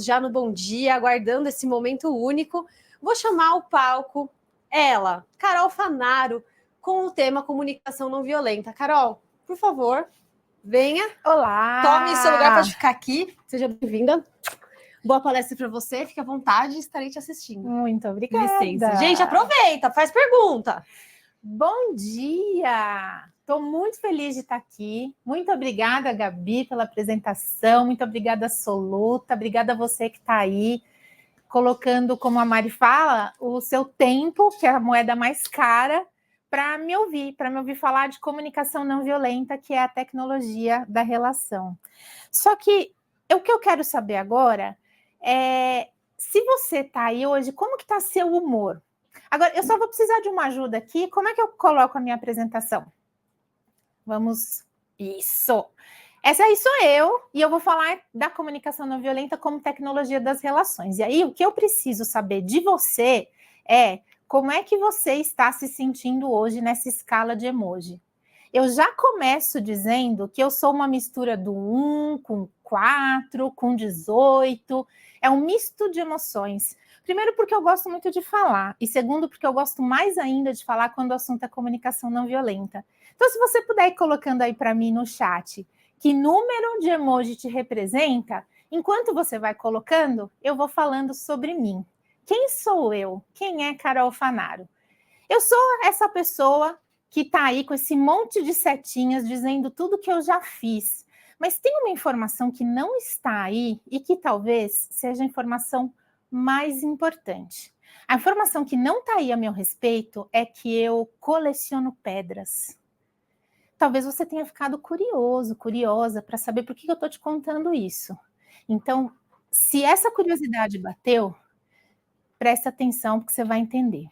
já no bom dia, aguardando esse momento único. Vou chamar ao palco ela, Carol Fanaro, com o tema comunicação não violenta. Carol, por favor, venha. Olá! Tome seu lugar, pode ficar aqui. Seja bem-vinda. Boa palestra para você, fique à vontade, estarei te assistindo. Muito obrigada. Licença. Gente, aproveita, faz pergunta. Bom dia! Estou muito feliz de estar aqui. Muito obrigada, Gabi, pela apresentação. Muito obrigada, Soluta. Obrigada a você que está aí, colocando, como a Mari fala, o seu tempo, que é a moeda mais cara, para me ouvir falar de comunicação não violenta, que é a tecnologia da relação. Só que o que eu quero saber agora é se você está aí hoje, como que está seu humor? Agora, eu só vou precisar de uma ajuda aqui. Como é que eu coloco a minha apresentação? Vamos... Isso! Essa aí sou eu, e eu vou falar da comunicação não violenta como tecnologia das relações. E aí, o que eu preciso saber de você é como é que você está se sentindo hoje nessa escala de emoji. Eu já começo dizendo que eu sou uma mistura do 1 com 4, com 18. É um misto de emoções. Primeiro, porque eu gosto muito de falar. E segundo, porque eu gosto mais ainda de falar quando o assunto é comunicação não violenta. Então, se você puder ir colocando aí para mim no chat que número de emoji te representa, enquanto você vai colocando, eu vou falando sobre mim. Quem sou eu? Quem é Carol Fanaro? Eu sou essa pessoa que está aí com esse monte de setinhas dizendo tudo que eu já fiz. Mas tem uma informação que não está aí e que talvez seja a informação mais importante. A informação que não está aí a meu respeito é que eu coleciono pedras. Talvez você tenha ficado curioso, curiosa para saber por que eu estou te contando isso. Então, se essa curiosidade bateu, presta atenção porque você vai entender.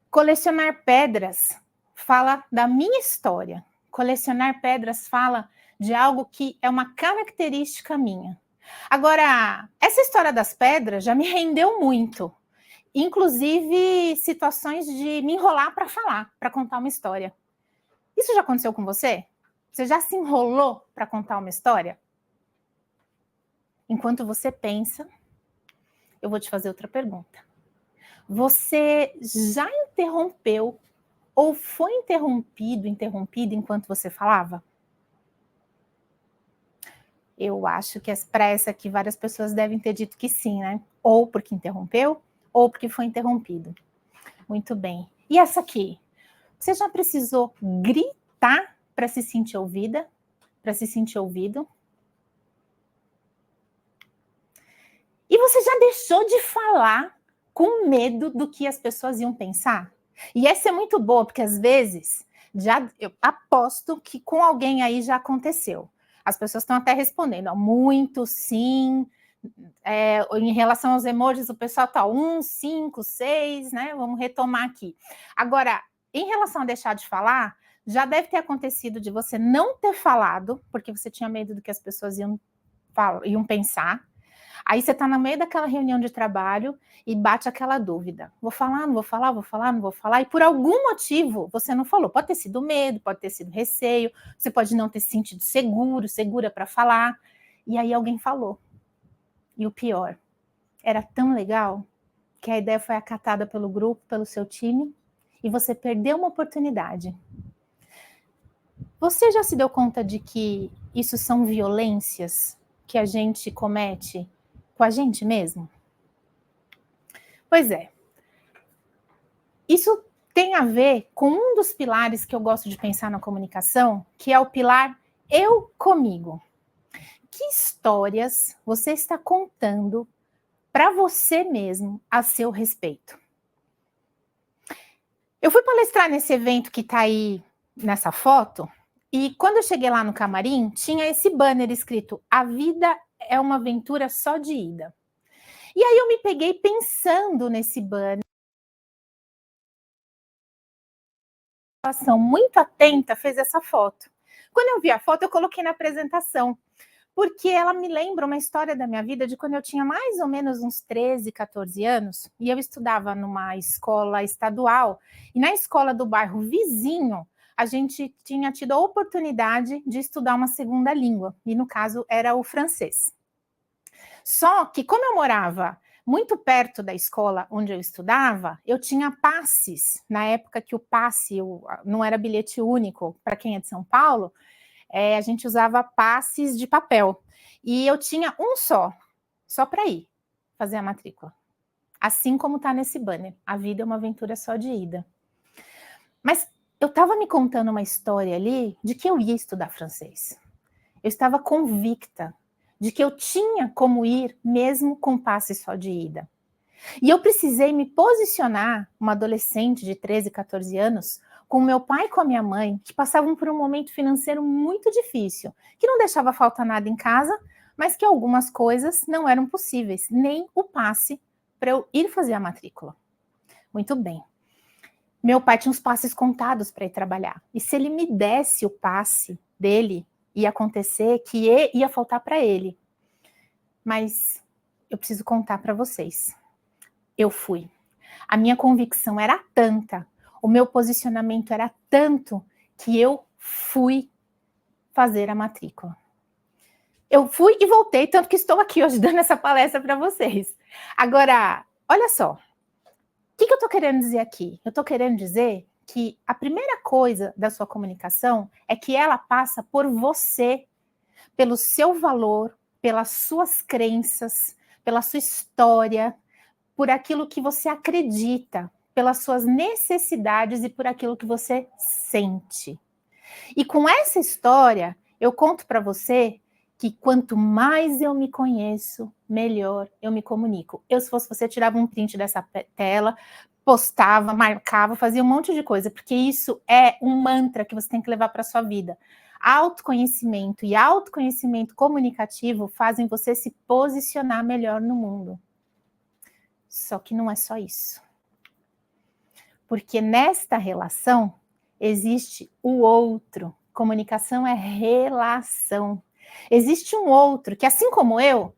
Colecionar pedras fala da minha história. Colecionar pedras fala de algo que é uma característica minha. Agora, essa história das pedras já me rendeu muito. Inclusive, situações de me enrolar para falar, para contar uma história. Isso já aconteceu com você? Você já se enrolou para contar uma história? Enquanto você pensa, eu vou te fazer outra pergunta. Você já interrompeu ou foi interrompida enquanto você falava? Eu acho que para essa aqui várias pessoas devem ter dito que sim, né? Ou porque interrompeu, ou porque foi interrompido. Muito bem. E essa aqui? Você já precisou gritar para se sentir ouvida? Para se sentir ouvido? E você já deixou de falar com medo do que as pessoas iam pensar? E essa é muito boa, porque às vezes, eu aposto que com alguém aí já aconteceu. As pessoas estão até respondendo, ó, muito sim. Em relação aos emojis, o pessoal está 1, 5, 6, né? Vamos retomar aqui. Agora, em relação a deixar de falar, já deve ter acontecido de você não ter falado, porque você tinha medo do que as pessoas iam pensar. Aí você está no meio daquela reunião de trabalho e bate aquela dúvida. Vou falar, não vou falar, vou falar, não vou falar. E por algum motivo você não falou. Pode ter sido medo, pode ter sido receio, você pode não ter se sentido segura para falar. E aí alguém falou. E o pior, era tão legal que a ideia foi acatada pelo grupo, pelo seu time, e você perdeu uma oportunidade. Você já se deu conta de que isso são violências que a gente comete com a gente mesmo? Pois é. Isso tem a ver com um dos pilares que eu gosto de pensar na comunicação, que é o pilar eu comigo. Que histórias você está contando para você mesmo a seu respeito? Eu fui palestrar nesse evento que está aí nessa foto, e quando eu cheguei lá no camarim, tinha esse banner escrito: a vida é uma aventura só de ida. E aí eu me peguei pensando nesse banner. A ação muito atenta fez essa foto. Quando eu vi a foto, eu coloquei na apresentação, porque ela me lembra uma história da minha vida de quando eu tinha mais ou menos uns 13, 14 anos, e eu estudava numa escola estadual, e na escola do bairro vizinho, a gente tinha tido a oportunidade de estudar uma segunda língua, e no caso era o francês. Só que, como eu morava muito perto da escola onde eu estudava, eu tinha passes. Na época que o passe não era bilhete único, para quem é de São Paulo, a gente usava passes de papel. E eu tinha um só para ir fazer a matrícula. Assim como está nesse banner. A vida é uma aventura só de ida. Mas eu estava me contando uma história ali de que eu ia estudar francês. Eu estava convicta de que eu tinha como ir mesmo com passe só de ida. E eu precisei me posicionar, uma adolescente de 13, 14 anos, com meu pai e com a minha mãe, que passavam por um momento financeiro muito difícil, que não deixava faltar nada em casa, mas que algumas coisas não eram possíveis, nem o passe para eu ir fazer a matrícula. Muito bem. Meu pai tinha uns passes contados para ir trabalhar. E se ele me desse o passe dele, ia acontecer que ia faltar para ele. Mas eu preciso contar para vocês. Eu fui. A minha convicção era tanta, o meu posicionamento era tanto, que eu fui fazer a matrícula. Eu fui e voltei, tanto que estou aqui hoje dando essa palestra para vocês. Agora, olha só. O que eu estou querendo dizer aqui? Eu estou querendo dizer que a primeira coisa da sua comunicação é que ela passa por você, pelo seu valor, pelas suas crenças, pela sua história, por aquilo que você acredita, pelas suas necessidades e por aquilo que você sente. E com essa história, eu conto para você que quanto mais eu me conheço, melhor eu me comunico. Eu, se fosse você, tirava um print dessa tela, postava, marcava, fazia um monte de coisa, porque isso é um mantra que você tem que levar para a sua vida. Autoconhecimento e autoconhecimento comunicativo fazem você se posicionar melhor no mundo. Só que não é só isso. Porque nesta relação existe o outro. Comunicação é relação. Existe um outro que, assim como eu,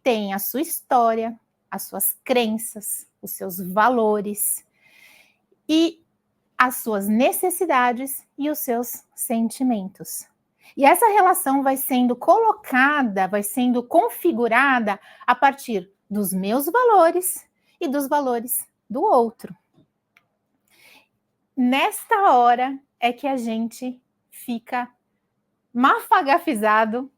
tem a sua história, as suas crenças, os seus valores e as suas necessidades e os seus sentimentos. E essa relação vai sendo colocada, vai sendo configurada a partir dos meus valores e dos valores do outro. Nesta hora é que a gente fica mafagafizado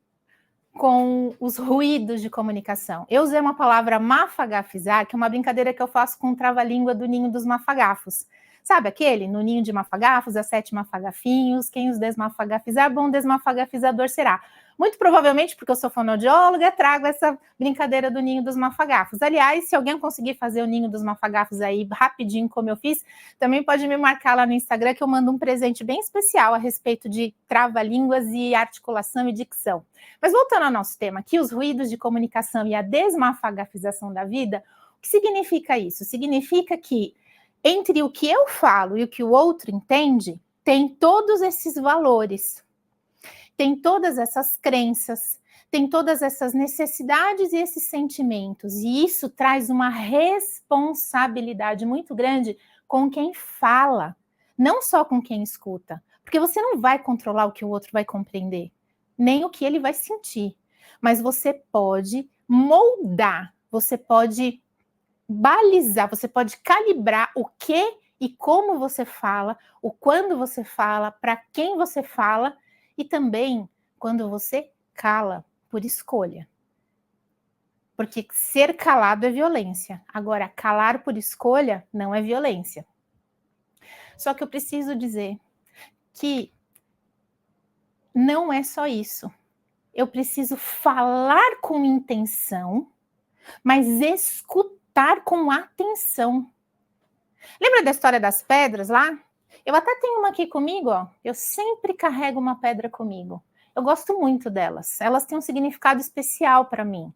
com os ruídos de comunicação. Eu usei uma palavra mafagafizar, que é uma brincadeira que eu faço com o trava-língua do ninho dos mafagafos. Sabe aquele? No ninho de mafagafos, há 7 mafagafinhos, quem os desmafagafizar, bom desmafagafizador será. Muito provavelmente, porque eu sou fonoaudióloga, trago essa brincadeira do ninho dos mafagafos. Aliás, se alguém conseguir fazer o ninho dos mafagafos aí rapidinho, como eu fiz, também pode me marcar lá no Instagram, que eu mando um presente bem especial a respeito de trava-línguas e articulação e dicção. Mas voltando ao nosso tema aqui, os ruídos de comunicação e a desmafagafização da vida, o que significa isso? Significa que entre o que eu falo e o que o outro entende, tem todos esses valores, tem todas essas crenças, tem todas essas necessidades e esses sentimentos. E isso traz uma responsabilidade muito grande com quem fala, não só com quem escuta. Porque você não vai controlar o que o outro vai compreender, nem o que ele vai sentir. Mas você pode moldar, você pode balizar, você pode calibrar o que e como você fala, o quando você fala, para quem você fala e também quando você cala por escolha. Porque ser calado é violência. Agora, calar por escolha não é violência. Só que eu preciso dizer que não é só isso. Eu preciso falar com intenção, mas escutar com atenção. Lembra da história das pedras lá? Eu até tenho uma aqui comigo, ó. Eu sempre carrego uma pedra comigo. Eu gosto muito delas. Elas têm um significado especial para mim.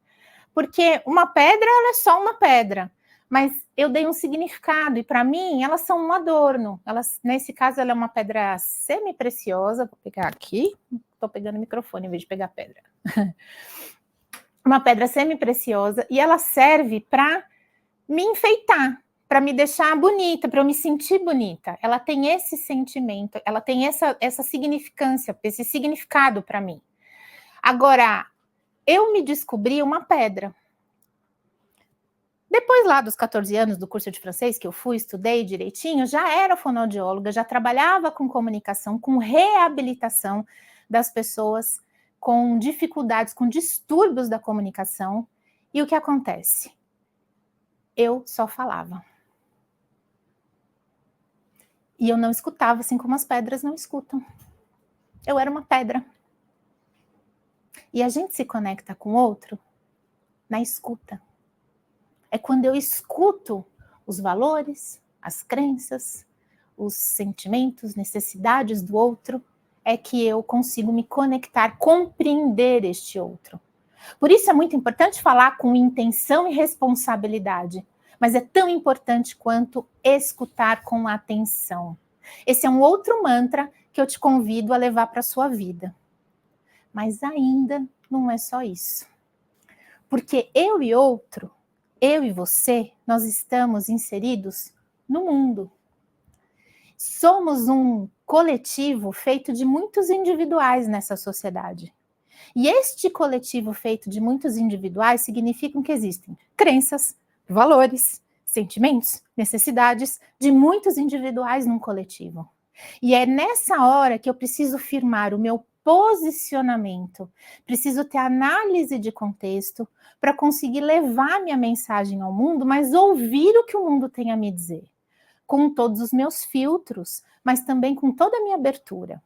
Porque uma pedra, ela é só uma pedra. Mas eu dei um significado. E para mim, elas são um adorno. Elas, nesse caso, ela é uma pedra semi-preciosa. Vou pegar aqui. Estou pegando o microfone em vez de pegar a pedra. Uma pedra semi-preciosa. E ela serve para me enfeitar, para me deixar bonita, para eu me sentir bonita. Ela tem esse sentimento, ela tem essa significância, esse significado para mim. Agora, eu me descobri uma pedra. Depois lá dos 14 anos do curso de francês que eu fui, estudei direitinho, já era fonoaudióloga, já trabalhava com comunicação, com reabilitação das pessoas com dificuldades, com distúrbios da comunicação. E o que acontece? Eu só falava. E eu não escutava, assim como as pedras não escutam. Eu era uma pedra. E a gente se conecta com o outro na escuta. É quando eu escuto os valores, as crenças, os sentimentos, necessidades do outro, é que eu consigo me conectar, compreender este outro. Por isso é muito importante falar com intenção e responsabilidade, mas é tão importante quanto escutar com atenção. Esse é um outro mantra que eu te convido a levar para a sua vida. Mas ainda não é só isso. Porque eu e outro, eu e você, nós estamos inseridos no mundo. Somos um coletivo feito de muitos individuais nessa sociedade. E este coletivo feito de muitos individuais significa que existem crenças, valores, sentimentos, necessidades de muitos individuais num coletivo. E é nessa hora que eu preciso firmar o meu posicionamento, preciso ter análise de contexto para conseguir levar minha mensagem ao mundo, mas ouvir o que o mundo tem a me dizer, com todos os meus filtros, mas também com toda a minha abertura.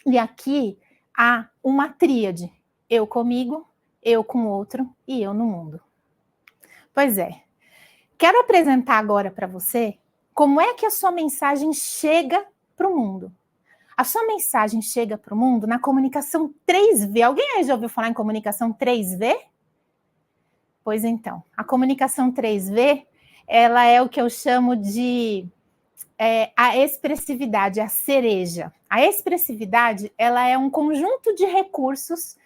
E aqui há uma tríade, eu comigo, eu com o outro e eu no mundo. Pois é, quero apresentar agora para você como é que a sua mensagem chega para o mundo. A sua mensagem chega para o mundo na comunicação 3V. Alguém aí já ouviu falar em comunicação 3V? Pois então, a comunicação 3V, ela é o que eu chamo de a expressividade, a cereja. A expressividade, ela é um conjunto de recursos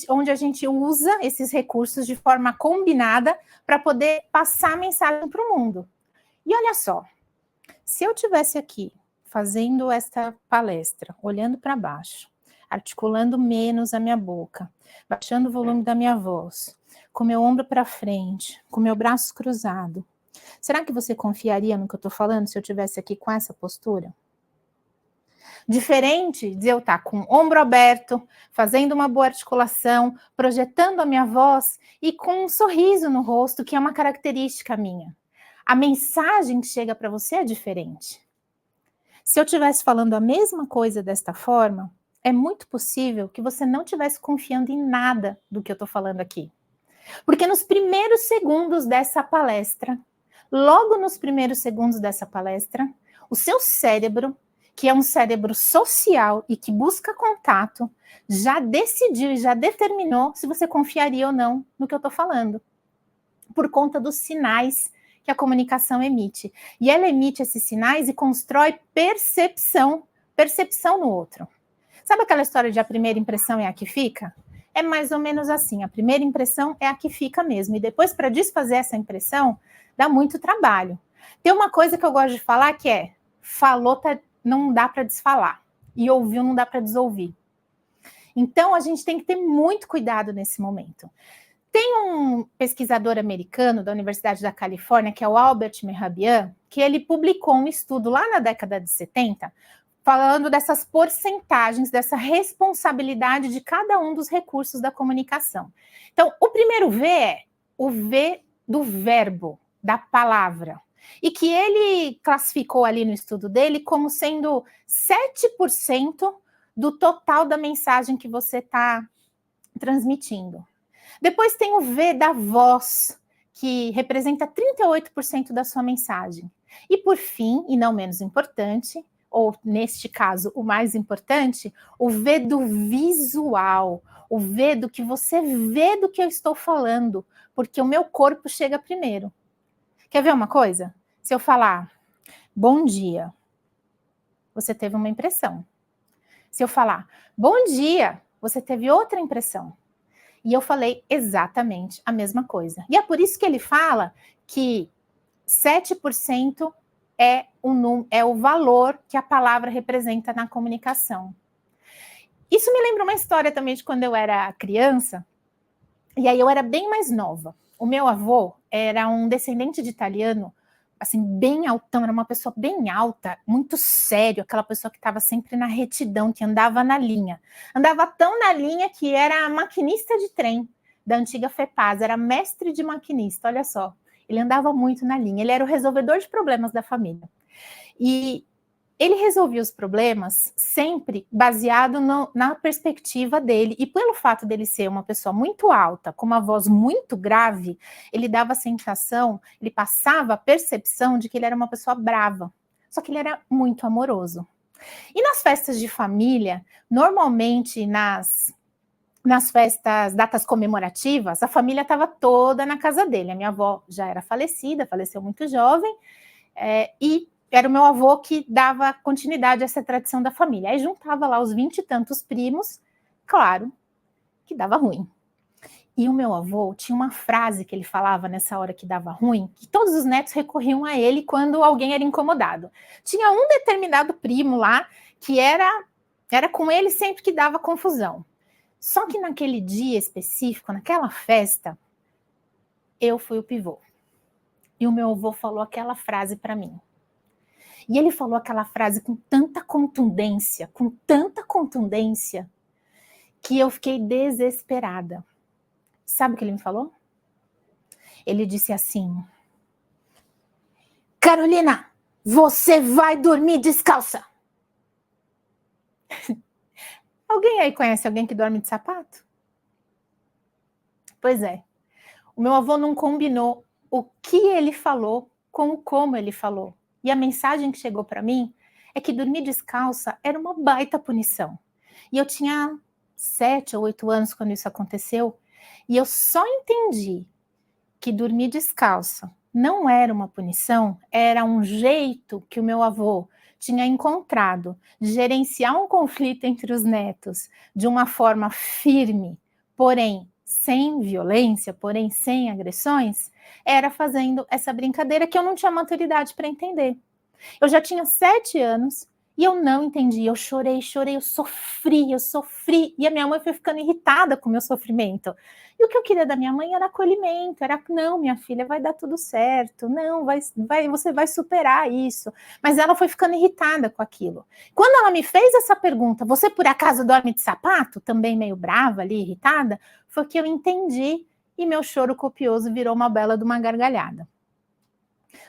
onde a gente usa esses recursos de forma combinada para poder passar a mensagem para o mundo. E olha só, se eu tivesse aqui fazendo esta palestra, olhando para baixo, articulando menos a minha boca, baixando o volume da minha voz, com meu ombro para frente, com meu braço cruzado, será que você confiaria no que eu estou falando se eu tivesse aqui com essa postura? Diferente de eu estar com o ombro aberto, fazendo uma boa articulação, projetando a minha voz e com um sorriso no rosto, que é uma característica minha. A mensagem que chega para você é diferente. Se eu estivesse falando a mesma coisa desta forma, é muito possível que você não estivesse confiando em nada do que eu estou falando aqui. Porque nos primeiros segundos dessa palestra, logo nos primeiros segundos dessa palestra, o seu cérebro, que é um cérebro social e que busca contato, já decidiu e já determinou se você confiaria ou não no que eu estou falando, por conta dos sinais que a comunicação emite. E ela emite esses sinais e constrói percepção no outro. Sabe aquela história de a primeira impressão é a que fica? É mais ou menos assim, a primeira impressão é a que fica mesmo, e depois para desfazer essa impressão, dá muito trabalho. Tem uma coisa que eu gosto de falar que é, falou não dá para desfalar, e ouviu não dá para desouvir. Então a gente tem que ter muito cuidado nesse momento. Tem um pesquisador americano da Universidade da Califórnia, que é o Albert Mehrabian, que ele publicou um estudo lá na década de 70, falando dessas porcentagens, dessa responsabilidade de cada um dos recursos da comunicação. Então, o primeiro V é o V do verbo, da palavra, e que ele classificou ali no estudo dele como sendo 7% do total da mensagem que você está transmitindo. Depois tem o V da voz, que representa 38% da sua mensagem. E por fim, e não menos importante, ou neste caso, o mais importante, o V do visual, o V do que você vê do que eu estou falando, porque o meu corpo chega primeiro. Quer ver uma coisa? Se eu falar, bom dia, você teve uma impressão. Se eu falar, bom dia, você teve outra impressão. E eu falei exatamente a coisa. E é por isso que ele fala que 7% é o valor que a palavra representa na comunicação. Isso me lembra uma história também de quando eu era criança, e aí eu era bem mais nova. O meu avô era um descendente de italiano, assim, bem altão, era uma pessoa bem alta, muito sério, aquela pessoa que estava sempre na retidão, que andava na linha. Andava tão na linha que era maquinista de trem da antiga FEPAS, era mestre de maquinista, olha só. Ele andava muito na linha, ele era o resolvedor de problemas da família. E ele resolvia os problemas sempre baseado na perspectiva dele, e pelo fato dele ser uma pessoa muito alta, com uma voz muito grave, ele dava a sensação, ele passava a percepção de que ele era uma pessoa brava, só que ele era muito amoroso. E nas festas de família, normalmente nas festas, datas comemorativas, a família estava toda na casa dele. A minha avó já era falecida, faleceu muito jovem, e era o meu avô que dava continuidade a essa tradição da família. Aí juntava lá os 20 e tantos primos, claro que dava ruim. E o meu avô tinha uma frase que ele falava nessa hora que dava ruim, que todos os netos recorriam a ele quando alguém era incomodado. Tinha um determinado primo lá que era com ele sempre que dava confusão. Só que naquele dia específico, naquela festa, eu fui o pivô. E o meu avô falou aquela frase para mim. E ele falou aquela frase com tanta contundência, que eu fiquei desesperada. Sabe o que ele me falou? Ele disse assim: Carolina, você vai dormir descalça. Alguém aí conhece alguém que dorme de sapato? Pois é. O meu avô não combinou o que ele falou com o como ele falou. E a mensagem que chegou para mim é que dormir descalça era uma baita punição. E eu tinha 7 ou 8 anos quando isso aconteceu, e eu só entendi que dormir descalça não era uma punição, era um jeito que o meu avô tinha encontrado de gerenciar um conflito entre os netos de uma forma firme, porém sem violência, porém sem agressões, era fazendo essa brincadeira que eu não tinha maturidade para entender. Eu já tinha 7 anos e eu não entendi. Eu chorei, eu sofri. E a minha mãe foi ficando irritada com o meu sofrimento. E o que eu queria da minha mãe era acolhimento. Era, não, minha filha, vai dar tudo certo. Não, você vai superar isso. Mas ela foi ficando irritada com aquilo. Quando ela me fez essa pergunta, você por acaso dorme de sapato? Também meio brava ali, irritada, foi que eu entendi e meu choro copioso virou uma bela de uma gargalhada.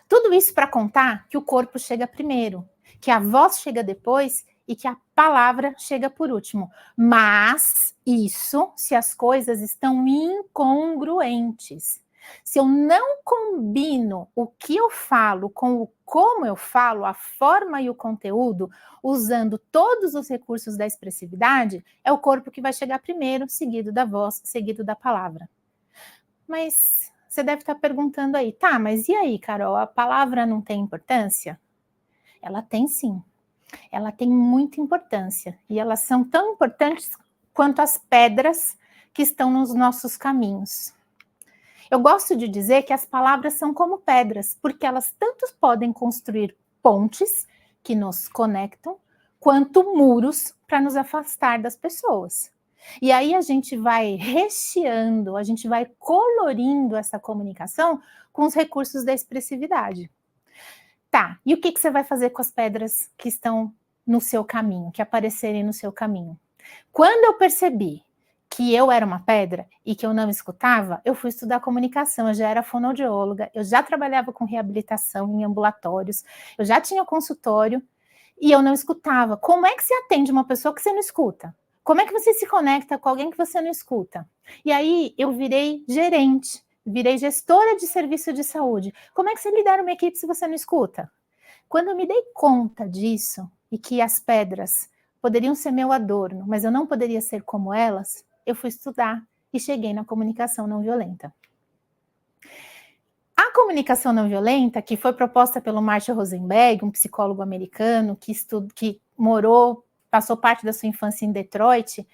Tudo isso para contar que o corpo chega primeiro, que a voz chega depois e que a palavra chega por último. Mas isso se as coisas estão incongruentes. Se eu não combino o que eu falo com o como eu falo, a forma e o conteúdo, usando todos os recursos da expressividade, é o corpo que vai chegar primeiro, seguido da voz, seguido da palavra. Mas você deve estar perguntando aí, tá, mas e aí, Carol, a palavra não tem importância? Ela tem sim, ela tem muita importância, e elas são tão importantes quanto as pedras que estão nos nossos caminhos. Eu gosto de dizer que as palavras são como pedras, porque elas tanto podem construir pontes que nos conectam, quanto muros para nos afastar das pessoas. E aí a gente vai recheando, a gente vai colorindo essa comunicação com os recursos da expressividade. Tá, e o que você vai fazer com as pedras que estão no seu caminho, que aparecerem no seu caminho? Quando eu percebi que eu era uma pedra e que eu não escutava, eu fui estudar comunicação, eu já era fonoaudióloga, eu já trabalhava com reabilitação em ambulatórios, eu já tinha consultório e eu não escutava. Como é que se atende uma pessoa que você não escuta? Como é que você se conecta com alguém que você não escuta? E aí eu virei gerente, virei gestora de serviço de saúde. Como é que você lidera uma equipe se você não escuta? Quando eu me dei conta disso e que as pedras poderiam ser meu adorno, mas eu não poderia ser como elas, eu fui estudar e cheguei na comunicação não violenta. A comunicação não violenta, que foi proposta pelo Marshall Rosenberg, um psicólogo americano que passou parte da sua infância em Detroit,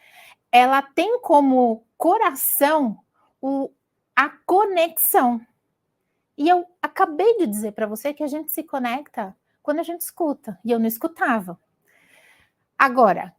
ela tem como coração a conexão. E eu acabei de dizer para você que a gente se conecta quando a gente escuta, e eu não escutava. Agora,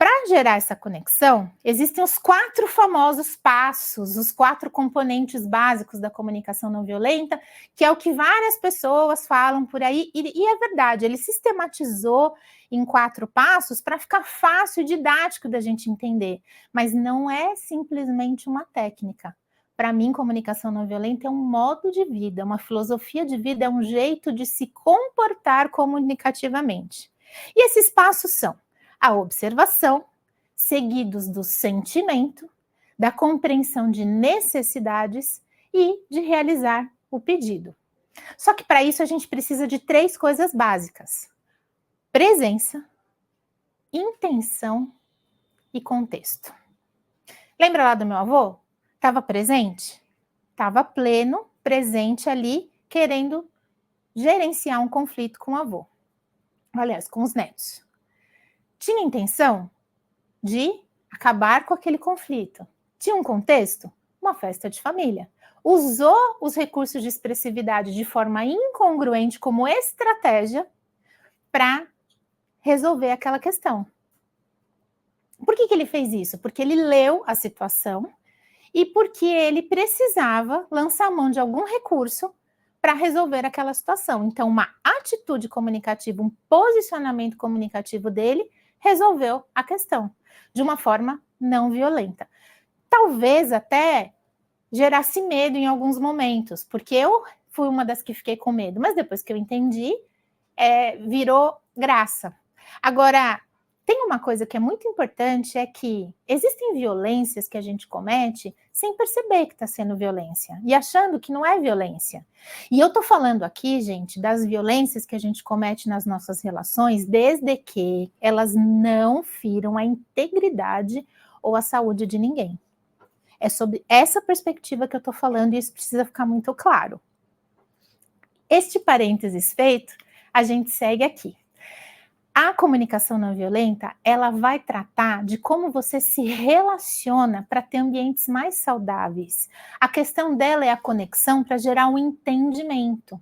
Para gerar essa conexão, existem os 4 famosos passos, os 4 componentes básicos da comunicação não violenta, que é o que várias pessoas falam por aí, e é verdade, ele sistematizou em 4 passos para ficar fácil e didático da gente entender, mas não é simplesmente uma técnica. Para mim, comunicação não violenta é um modo de vida, uma filosofia de vida, é um jeito de se comportar comunicativamente. E esses passos são a observação, seguidos do sentimento, da compreensão de necessidades e de realizar o pedido. Só que para isso a gente precisa de 3 coisas básicas: presença, intenção e contexto. Lembra lá do meu avô? Estava presente? Estava pleno, presente ali, querendo gerenciar um conflito com o avô. Aliás, com os netos. Tinha intenção de acabar com aquele conflito. Tinha um contexto? Uma festa de família. Usou os recursos de expressividade de forma incongruente como estratégia para resolver aquela questão. Por que ele fez isso? Porque ele leu a situação e porque ele precisava lançar a mão de algum recurso para resolver aquela situação. Então, uma atitude comunicativa, um posicionamento comunicativo dele resolveu a questão de uma forma não violenta. Talvez até gerasse medo em alguns momentos, porque eu fui uma das que fiquei com medo, mas depois que eu entendi, virou graça. Agora, tem uma coisa que é muito importante, é que existem violências que a gente comete sem perceber que está sendo violência e achando que não é violência. E eu estou falando aqui, gente, das violências que a gente comete nas nossas relações, desde que elas não firam a integridade ou a saúde de ninguém. É sobre essa perspectiva que eu estou falando e isso precisa ficar muito claro. Este parênteses feito, a gente segue aqui. A comunicação não violenta, ela vai tratar de como você se relaciona para ter ambientes mais saudáveis. A questão dela é a conexão para gerar um entendimento.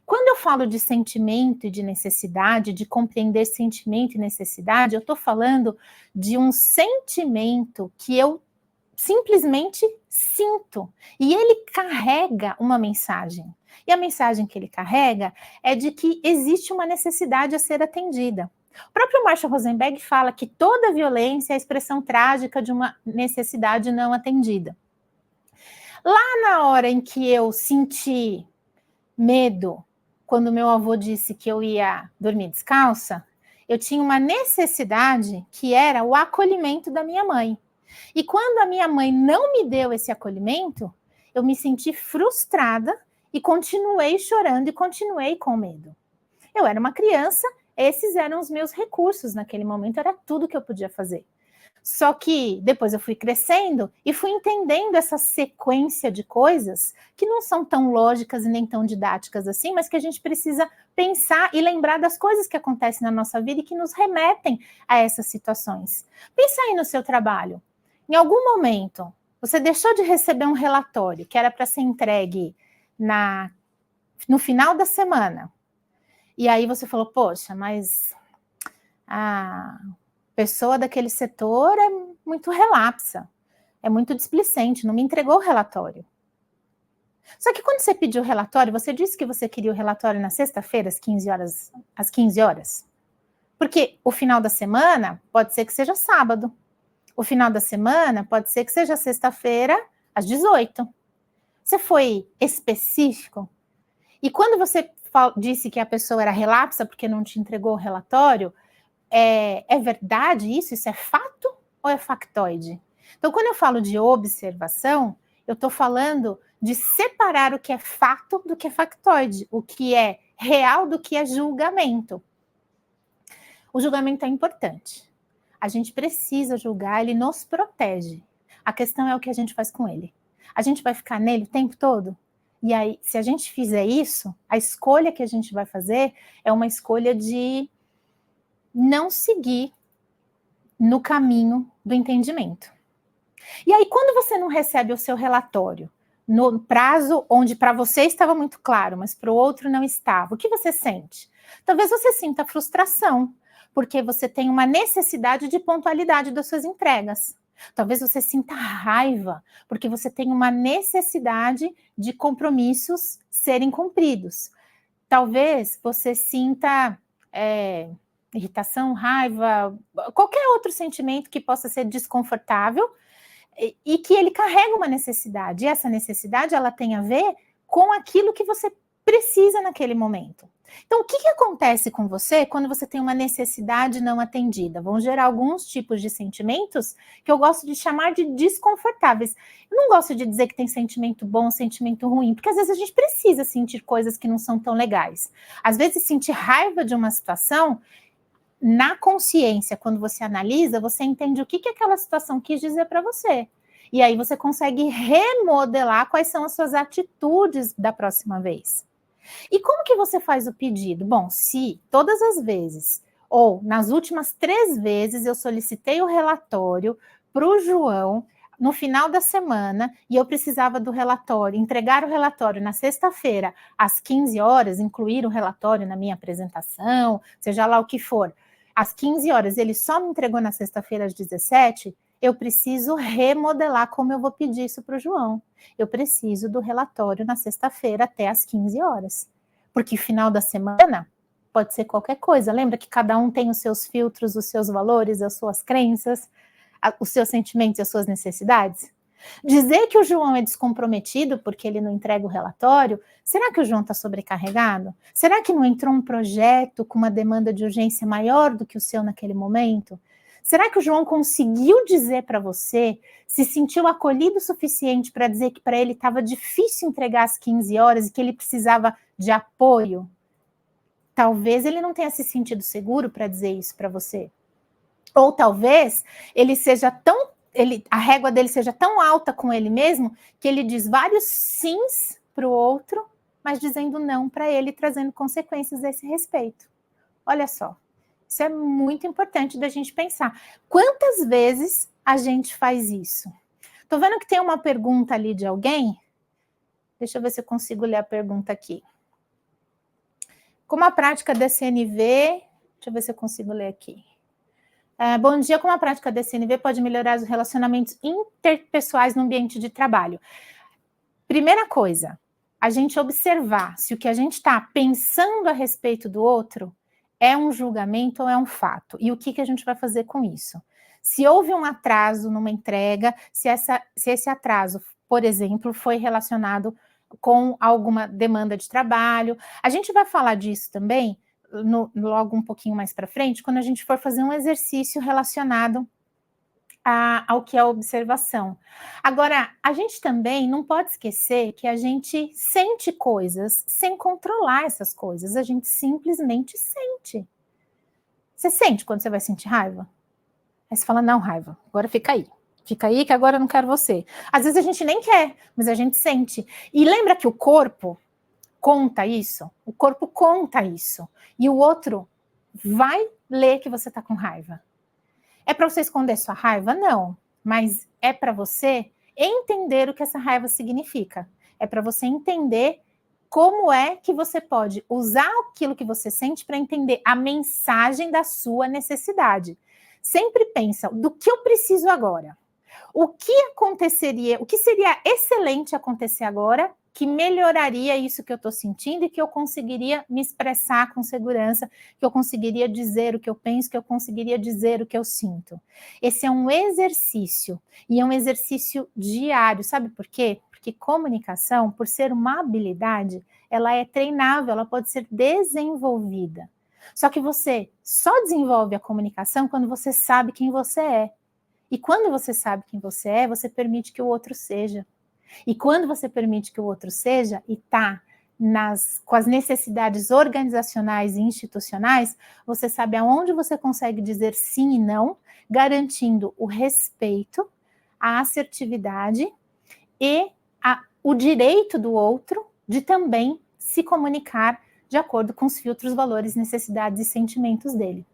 Quando eu falo de sentimento e de necessidade, de compreender sentimento e necessidade, eu estou falando de um sentimento que eu simplesmente sinto. E ele carrega uma mensagem. E a mensagem que ele carrega é de que existe uma necessidade a ser atendida. O próprio Marshall Rosenberg fala que toda violência é a expressão trágica de uma necessidade não atendida. Lá na hora em que eu senti medo, quando meu avô disse que eu ia dormir descalça, eu tinha uma necessidade que era o acolhimento da minha mãe. E quando a minha mãe não me deu esse acolhimento, eu me senti frustrada e continuei chorando e continuei com medo. Eu era uma criança, esses eram os meus recursos naquele momento, era tudo que eu podia fazer. Só que depois eu fui crescendo e fui entendendo essa sequência de coisas que não são tão lógicas e nem tão didáticas assim, mas que a gente precisa pensar e lembrar das coisas que acontecem na nossa vida e que nos remetem a essas situações. Pensa aí no seu trabalho. Em algum momento, você deixou de receber um relatório que era para ser entregue no final da semana. E aí você falou, poxa, mas a pessoa daquele setor é muito relapsa, é muito displicente, não me entregou o relatório. Só que quando você pediu o relatório, você disse que você queria o relatório na sexta-feira, às 15 horas. Porque o final da semana pode ser que seja sábado. O final da semana pode ser que seja sexta-feira, às 18. Você foi específico? E quando você disse que a pessoa era relapsa porque não te entregou o relatório, é verdade isso? Isso é fato ou é factoide? Então, quando eu falo de observação, eu estou falando de separar o que é fato do que é factoide, o que é real do que é julgamento. O julgamento é importante. A gente precisa julgar, ele nos protege. A questão é o que a gente faz com ele. A gente vai ficar nele o tempo todo? E aí, se a gente fizer isso, a escolha que a gente vai fazer é uma escolha de não seguir no caminho do entendimento. E aí, quando você não recebe o seu relatório no prazo onde para você estava muito claro, mas para o outro não estava, o que você sente? Talvez você sinta frustração, porque você tem uma necessidade de pontualidade das suas entregas. Talvez você sinta raiva, porque você tem uma necessidade de compromissos serem cumpridos. Talvez você sinta irritação, raiva, qualquer outro sentimento que possa ser desconfortável e que ele carrega uma necessidade. E essa necessidade, ela tem a ver com aquilo que você precisa naquele momento. Então, o que acontece com você quando você tem uma necessidade não atendida? Vão gerar alguns tipos de sentimentos que eu gosto de chamar de desconfortáveis. Eu não gosto de dizer que tem sentimento bom, sentimento ruim, porque às vezes a gente precisa sentir coisas que não são tão legais. Às vezes, sentir raiva de uma situação, na consciência, quando você analisa, você entende o que aquela situação quis dizer para você. E aí você consegue remodelar quais são as suas atitudes da próxima vez. E como que você faz o pedido? Bom, se todas as vezes, ou nas últimas 3 vezes, eu solicitei o relatório para o João no final da semana, e eu precisava do relatório, entregar o relatório na sexta-feira, às 15 horas, incluir o relatório na minha apresentação, seja lá o que for, às 15 horas, ele só me entregou na sexta-feira às 17, eu preciso remodelar como eu vou pedir isso para o João. Eu preciso do relatório na sexta-feira até às 15 horas. Porque final da semana pode ser qualquer coisa. Lembra que cada um tem os seus filtros, os seus valores, as suas crenças, os seus sentimentos e as suas necessidades? Dizer que o João é descomprometido porque ele não entrega o relatório, será que o João está sobrecarregado? Será que não entrou um projeto com uma demanda de urgência maior do que o seu naquele momento? Será que o João conseguiu dizer para você, se sentiu acolhido o suficiente para dizer que para ele estava difícil entregar às 15 horas e que ele precisava de apoio? Talvez ele não tenha se sentido seguro para dizer isso para você. Ou talvez ele seja tão, a régua dele seja tão alta com ele mesmo que ele diz vários sims para o outro, mas dizendo não para ele, trazendo consequências a esse respeito. Olha só. Isso é muito importante da gente pensar. Quantas vezes a gente faz isso? Tô vendo que tem uma pergunta ali de alguém. Deixa eu ver se eu consigo ler a pergunta aqui. Como a prática DCNV... Deixa eu ver se eu consigo ler aqui. Bom dia, como a prática DCNV pode melhorar os relacionamentos interpessoais no ambiente de trabalho? Primeira coisa, a gente observar se o que a gente está pensando a respeito do outro é um julgamento ou é um fato? E o que a gente vai fazer com isso? Se houve um atraso numa entrega, se esse atraso, por exemplo, foi relacionado com alguma demanda de trabalho. A gente vai falar disso também logo um pouquinho mais para frente, quando a gente for fazer um exercício relacionado ao que é a observação. Agora, a gente também não pode esquecer que a gente sente coisas sem controlar essas coisas, a gente simplesmente sente. Você sente quando você vai sentir raiva? Aí você fala, não, raiva, agora fica aí que agora eu não quero você. Às vezes a gente nem quer, mas a gente sente. E lembra que o corpo conta isso? O corpo conta isso. E o outro vai ler que você está com raiva. É para você esconder sua raiva? Não. Mas é para você entender o que essa raiva significa. É para você entender como é que você pode usar aquilo que você sente para entender a mensagem da sua necessidade. Sempre pensa, do que eu preciso agora? O que aconteceria, o que seria excelente acontecer agora que melhoraria isso que eu estou sentindo e que eu conseguiria me expressar com segurança, que eu conseguiria dizer o que eu penso, que eu conseguiria dizer o que eu sinto. Esse é um exercício, e é um exercício diário, sabe por quê? Porque comunicação, por ser uma habilidade, ela é treinável, ela pode ser desenvolvida. Só que você só desenvolve a comunicação quando você sabe quem você é. E quando você sabe quem você é, você permite que o outro seja. E quando você permite que o outro seja e está com as necessidades organizacionais e institucionais, você sabe aonde você consegue dizer sim e não, garantindo o respeito, a assertividade e o direito do outro de também se comunicar de acordo com os filtros, valores, necessidades e sentimentos dele.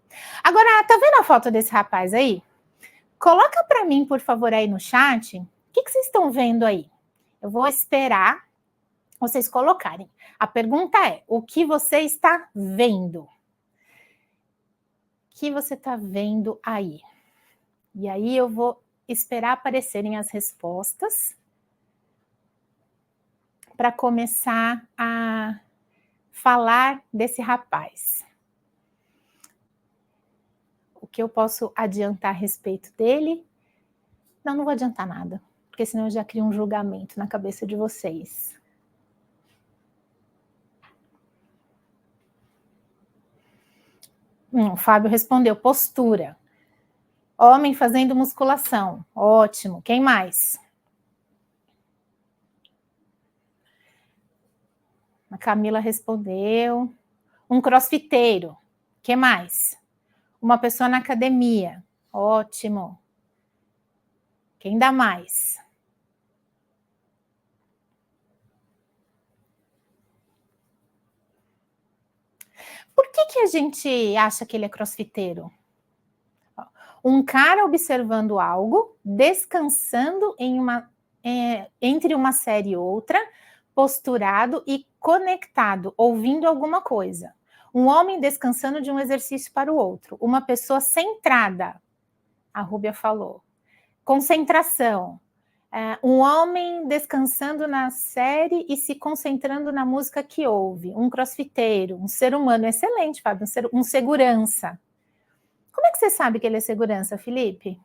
Agora, tá vendo a foto desse rapaz aí? Coloca para mim, por favor, aí no chat, o que vocês estão vendo aí? Eu vou esperar vocês colocarem. A pergunta é, o que você está vendo? que você está vendo aí? E aí eu vou esperar aparecerem as respostas para começar a falar desse rapaz. O que eu posso adiantar a respeito dele? Não vou adiantar nada, porque senão eu já crio um julgamento na cabeça de vocês. O Fábio respondeu, postura. Homem fazendo musculação, ótimo. Quem mais? A Camila respondeu. Um crossfiteiro. Que mais? Uma pessoa na academia, ótimo. Quem dá mais? Por que a gente acha que ele é crossfiteiro? Um cara observando algo, descansando entre uma série e outra, posturado e conectado, ouvindo alguma coisa. Um homem descansando de um exercício para o outro. Uma pessoa centrada, a Rúbia falou. Concentração. Um homem descansando na série e se concentrando na música que ouve. Um crossfiteiro, um ser humano excelente, Fábio, um segurança. Como é que você sabe que ele é segurança, Felipe?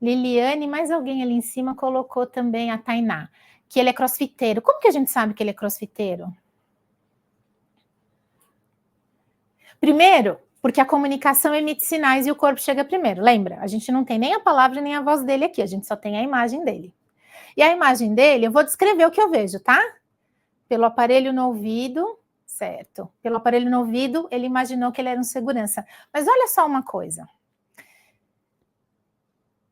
Liliane, mais alguém ali em cima colocou também a Tainá, que ele é crossfiteiro. Como que a gente sabe que ele é crossfiteiro? Primeiro, porque a comunicação emite sinais e o corpo chega primeiro. Lembra? A gente não tem nem a palavra nem a voz dele aqui, a gente só tem a imagem dele. E a imagem dele, eu vou descrever o que eu vejo, tá? Pelo aparelho no ouvido, certo. Pelo aparelho no ouvido, ele imaginou que ele era um segurança. Mas olha só uma coisa.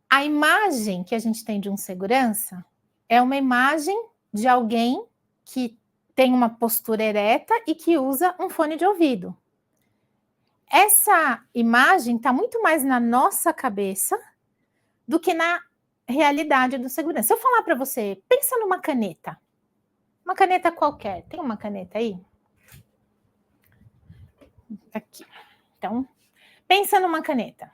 A imagem que a gente tem de um segurança é uma imagem de alguém que tem uma postura ereta e que usa um fone de ouvido. Essa imagem está muito mais na nossa cabeça do que na realidade do segurança. Se eu falar para você, pensa numa caneta. Uma caneta qualquer. Tem uma caneta aí? Aqui. Então, pensa numa caneta.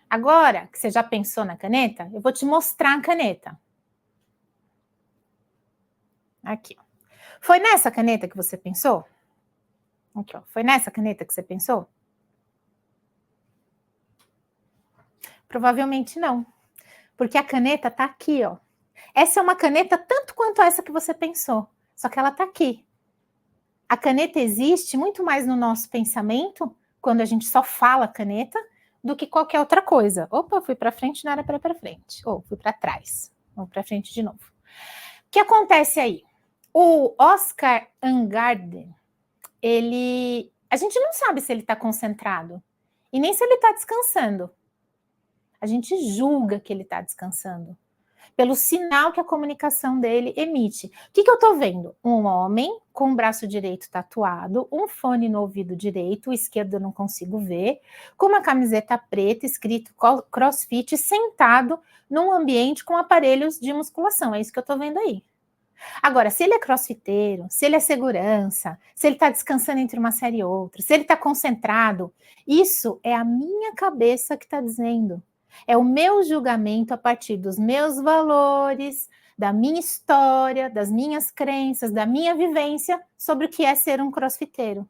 Agora que você já pensou na caneta, eu vou te mostrar a caneta. Aqui. Foi nessa caneta que você pensou? Aqui, ó. Foi nessa caneta que você pensou? Provavelmente não. Porque a caneta está aqui, ó. Essa é uma caneta tanto quanto essa que você pensou. Só que ela está aqui. A caneta existe muito mais no nosso pensamento, quando a gente só fala caneta, do que qualquer outra coisa. Opa, fui para frente, não era para frente. Ou fui para trás. Vamos para frente de novo. O que acontece aí? O Oscar Angarden, a gente não sabe se ele está concentrado e nem se ele está descansando. A gente julga que ele está descansando pelo sinal que a comunicação dele emite. O que eu estou vendo? Um homem com o braço direito tatuado, um fone no ouvido direito, o esquerdo eu não consigo ver, com uma camiseta preta, escrito CrossFit, sentado num ambiente com aparelhos de musculação. É isso que eu estou vendo aí. Agora, se ele é crossfiteiro, se ele é segurança, se ele está descansando entre uma série e outra, se ele está concentrado, isso é a minha cabeça que está dizendo. É o meu julgamento a partir dos meus valores, da minha história, das minhas crenças, da minha vivência sobre o que é ser um crossfiteiro.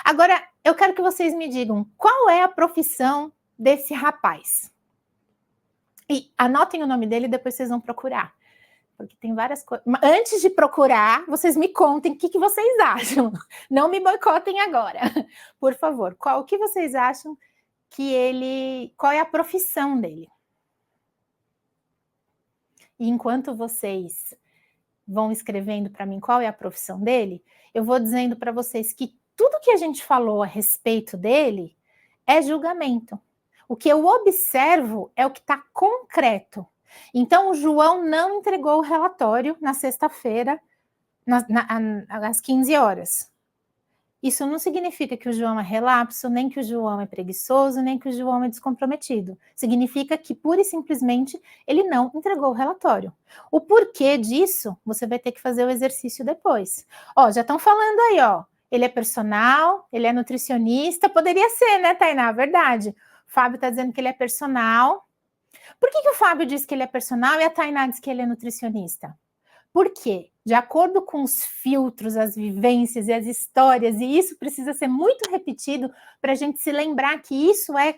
Agora, eu quero que vocês me digam qual é a profissão desse rapaz. E anotem o nome dele e depois vocês vão procurar. Porque tem várias coisas. Antes de procurar, vocês me contem o que vocês acham. Não me boicotem agora. Por favor, o que vocês acham qual é a profissão dele? E enquanto vocês vão escrevendo para mim qual é a profissão dele, eu vou dizendo para vocês que tudo que a gente falou a respeito dele é julgamento. O que eu observo é o que está concreto. Então, o João não entregou o relatório na sexta-feira, às 15 horas. Isso não significa que o João é relapso, nem que o João é preguiçoso, nem que o João é descomprometido. Significa que, pura e simplesmente, ele não entregou o relatório. O porquê disso, você vai ter que fazer o exercício depois. Ó, já estão falando aí, ó. ele é personal, ele é nutricionista, poderia ser, né, Tainá? Verdade. O Fábio está dizendo que ele é personal. Por que o Fábio diz que ele é personal e a Tainá diz que ele é nutricionista? Por quê? De acordo com os filtros, as vivências e as histórias, e isso precisa ser muito repetido para a gente se lembrar que isso é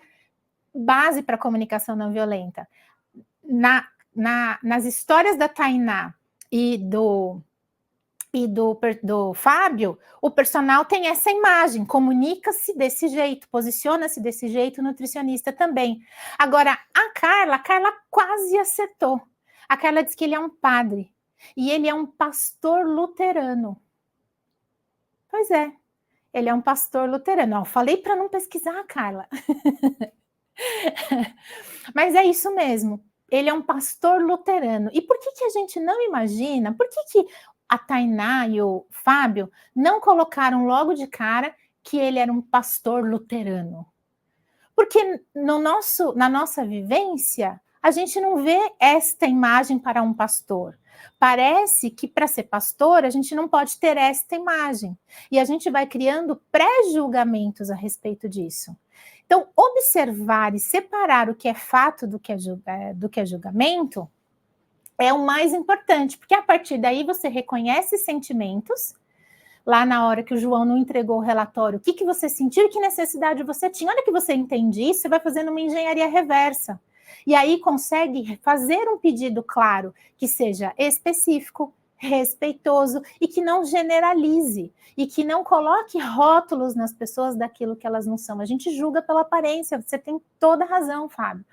base para a comunicação não violenta. Nas histórias da Tainá e do Fábio, o personal tem essa imagem, comunica-se desse jeito, posiciona-se desse jeito, o nutricionista também. Agora, a Carla quase acertou. A Carla diz que ele é um padre, e ele é um pastor luterano. Pois é, ele é um pastor luterano. Ó, falei para não pesquisar, Carla. Mas é isso mesmo. Ele é um pastor luterano. E por que a gente não imagina? Por que a Tainá e o Fábio não colocaram logo de cara que ele era um pastor luterano? Porque na nossa vivência, a gente não vê esta imagem para um pastor. Parece que para ser pastor, a gente não pode ter esta imagem. E a gente vai criando pré-julgamentos a respeito disso. Então, observar e separar o que é fato do que é julgamento é o mais importante, porque a partir daí você reconhece sentimentos. Lá na hora que o João não entregou o relatório, o que você sentiu e que necessidade você tinha. Olha que você entende isso, você vai fazendo uma engenharia reversa. E aí consegue fazer um pedido claro, que seja específico, respeitoso e que não generalize. E que não coloque rótulos nas pessoas daquilo que elas não são. A gente julga pela aparência, você tem toda a razão, Fábio.